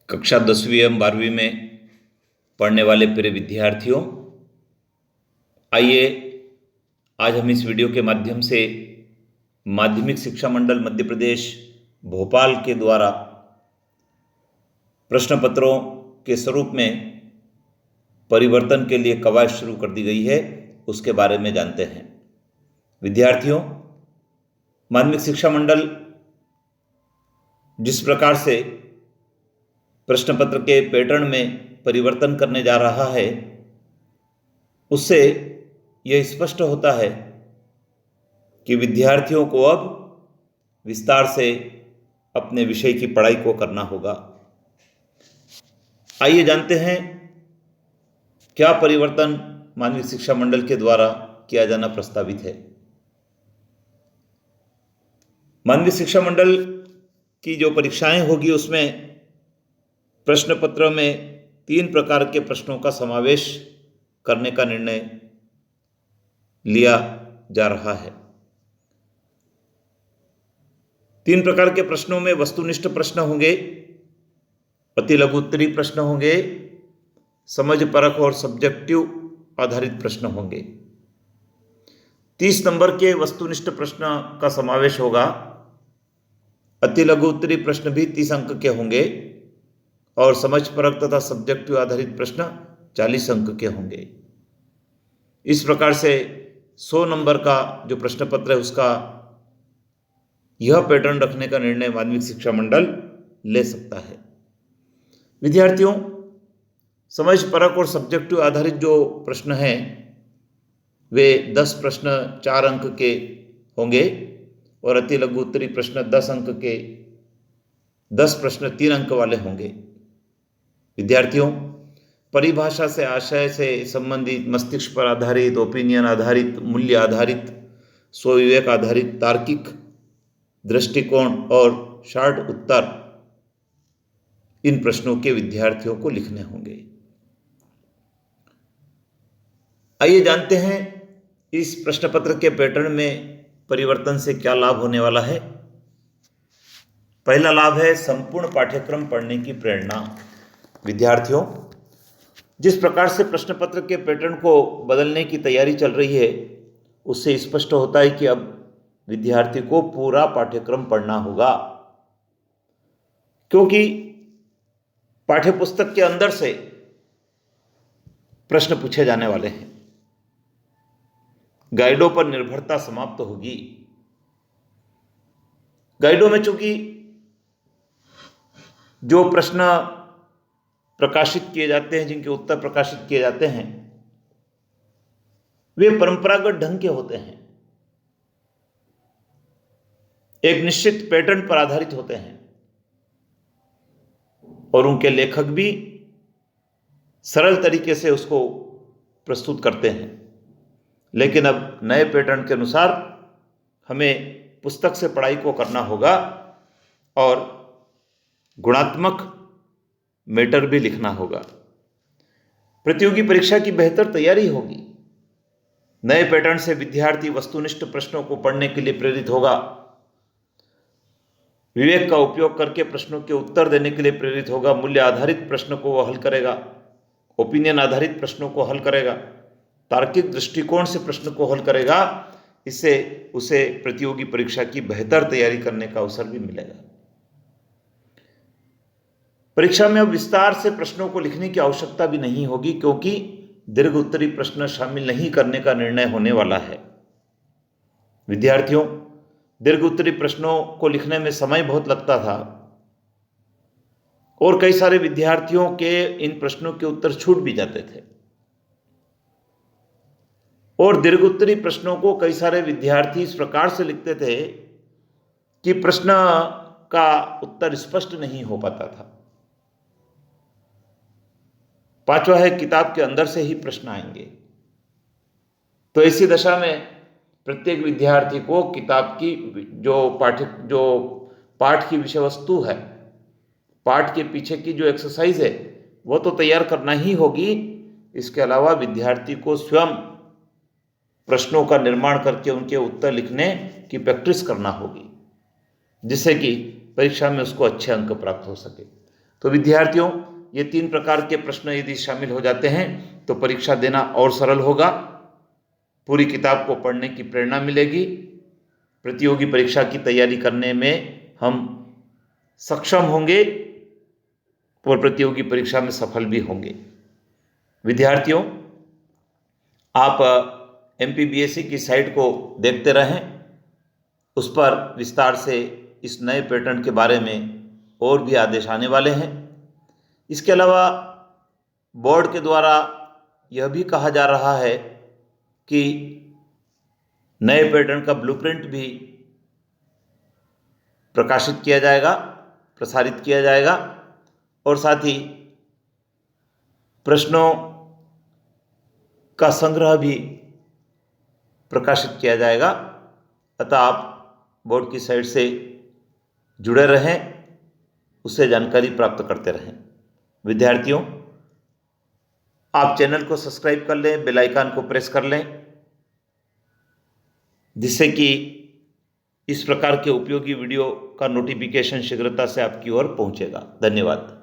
कक्षा 10वीं एवं 12वीं में पढ़ने वाले प्रिय विद्यार्थियों, आइए आज हम इस वीडियो के माध्यम से माध्यमिक शिक्षा मंडल मध्य प्रदेश भोपाल के द्वारा प्रश्न पत्रों के स्वरूप में परिवर्तन के लिए कवायद शुरू कर दी गई है, उसके बारे में जानते हैं। विद्यार्थियों, माध्यमिक शिक्षा मंडल जिस प्रकार से प्रश्न पत्र के पैटर्न में परिवर्तन करने जा रहा है, उससे यह स्पष्ट होता है कि विद्यार्थियों को अब विस्तार से अपने विषय की पढ़ाई को करना होगा। आइए जानते हैं क्या परिवर्तन माध्यमिक शिक्षा मंडल के द्वारा किया जाना प्रस्तावित है। माध्यमिक शिक्षा मंडल की जो परीक्षाएं होगी उसमें प्रश्न पत्र में 3 प्रकार के प्रश्नों का समावेश करने का निर्णय लिया जा रहा है। 3 प्रकार के प्रश्नों में वस्तुनिष्ठ प्रश्न होंगे, अति लघु उत्तरीय प्रश्न होंगे, समझ परख और सब्जेक्टिव आधारित प्रश्न होंगे। 30 नंबर के वस्तुनिष्ठ प्रश्न का समावेश होगा। अति लघु उत्तरीय प्रश्न भी 30 अंक के होंगे और समझ परख तथा सब्जेक्टिव आधारित प्रश्न 40 अंक के होंगे। इस प्रकार से 100 नंबर का जो प्रश्न पत्र है उसका यह पैटर्न रखने का निर्णय माध्यमिक शिक्षा मंडल ले सकता है। विद्यार्थियों, समझ परख और सब्जेक्टिव आधारित जो प्रश्न हैं वे 10 प्रश्न 4 अंक के होंगे और अति लघु उत्तरीय प्रश्न 10 अंक के 10 प्रश्न 3 अंक वाले होंगे। विद्यार्थियों, परिभाषा से आशय से संबंधित, मस्तिष्क पर आधारित, ओपिनियन आधारित, मूल्य आधारित, स्वविवेक आधारित, तार्किक दृष्टिकोण और शार्ट उत्तर, इन प्रश्नों के विद्यार्थियों को लिखने होंगे। आइए जानते हैं इस प्रश्न पत्र के पैटर्न में परिवर्तन से क्या लाभ होने वाला है। पहला लाभ है संपूर्ण पाठ्यक्रम पढ़ने की प्रेरणा। विद्यार्थियों, जिस प्रकार से प्रश्न पत्र के पैटर्न को बदलने की तैयारी चल रही है, उससे स्पष्ट होता है कि अब विद्यार्थी को पूरा पाठ्यक्रम पढ़ना होगा, क्योंकि पाठ्यपुस्तक के अंदर से प्रश्न पूछे जाने वाले हैं। गाइडों पर निर्भरता समाप्त होगी। गाइडों में चूंकि जो प्रश्न प्रकाशित किए जाते हैं, जिनके उत्तर प्रकाशित किए जाते हैं, वे परंपरागत ढंग के होते हैं, एक निश्चित पैटर्न पर आधारित होते हैं और उनके लेखक भी सरल तरीके से उसको प्रस्तुत करते हैं। लेकिन अब नए पैटर्न के अनुसार हमें पुस्तक से पढ़ाई को करना होगा और गुणात्मक मैटर भी लिखना होगा। प्रतियोगी परीक्षा की बेहतर तैयारी होगी। नए पैटर्न से विद्यार्थी वस्तुनिष्ठ प्रश्नों को पढ़ने के लिए प्रेरित होगा, विवेक का उपयोग करके प्रश्नों के उत्तर देने के लिए प्रेरित होगा, मूल्य आधारित प्रश्न को वह हल करेगा, ओपिनियन आधारित प्रश्नों को हल करेगा, तार्किक दृष्टिकोण से प्रश्न को हल करेगा। इससे उसे प्रतियोगी परीक्षा की बेहतर तैयारी करने का अवसर भी मिलेगा। परीक्षा में अब विस्तार से प्रश्नों को लिखने की आवश्यकता भी नहीं होगी, क्योंकि दीर्घ उत्तरीय प्रश्न शामिल नहीं करने का निर्णय होने वाला है। विद्यार्थियों, दीर्घ उत्तरीय प्रश्नों को लिखने में समय बहुत लगता था और कई सारे विद्यार्थियों के इन प्रश्नों के उत्तर छूट भी जाते थे और दीर्घ उत्तरीय प्रश्नों को कई सारे विद्यार्थी इस प्रकार से लिखते थे कि प्रश्न का उत्तर स्पष्ट नहीं हो पाता था। 5वां है किताब के अंदर से ही प्रश्न आएंगे। तो ऐसी दशा में प्रत्येक विद्यार्थी को किताब की जो पाठ की विषय वस्तु है, पाठ के पीछे की जो एक्सरसाइज है, वो तो तैयार करना ही होगी। इसके अलावा विद्यार्थी को स्वयं प्रश्नों का निर्माण करके उनके उत्तर लिखने की प्रैक्टिस करना होगी, जिससे कि परीक्षा में उसको अच्छे अंक प्राप्त हो सके। तो विद्यार्थियों, ये 3 प्रकार के प्रश्न यदि शामिल हो जाते हैं तो परीक्षा देना और सरल होगा, पूरी किताब को पढ़ने की प्रेरणा मिलेगी, प्रतियोगी परीक्षा की तैयारी करने में हम सक्षम होंगे और प्रतियोगी परीक्षा में सफल भी होंगे। विद्यार्थियों, आप MPBSC की साइट को देखते रहें, उस पर विस्तार से इस नए पैटर्न के बारे में और भी आदेश आने वाले हैं। इसके अलावा बोर्ड के द्वारा यह भी कहा जा रहा है कि नए पैटर्न का ब्लूप्रिंट भी प्रकाशित किया जाएगा, प्रसारित किया जाएगा और साथ ही प्रश्नों का संग्रह भी प्रकाशित किया जाएगा। अतः आप बोर्ड की साइट से जुड़े रहें, उससे जानकारी प्राप्त करते रहें। विद्यार्थियों, आप चैनल को सब्सक्राइब कर लें, बेल आइकन को प्रेस कर लें, जिससे कि इस प्रकार के उपयोगी वीडियो का नोटिफिकेशन शीघ्रता से आपकी ओर पहुंचेगा। धन्यवाद।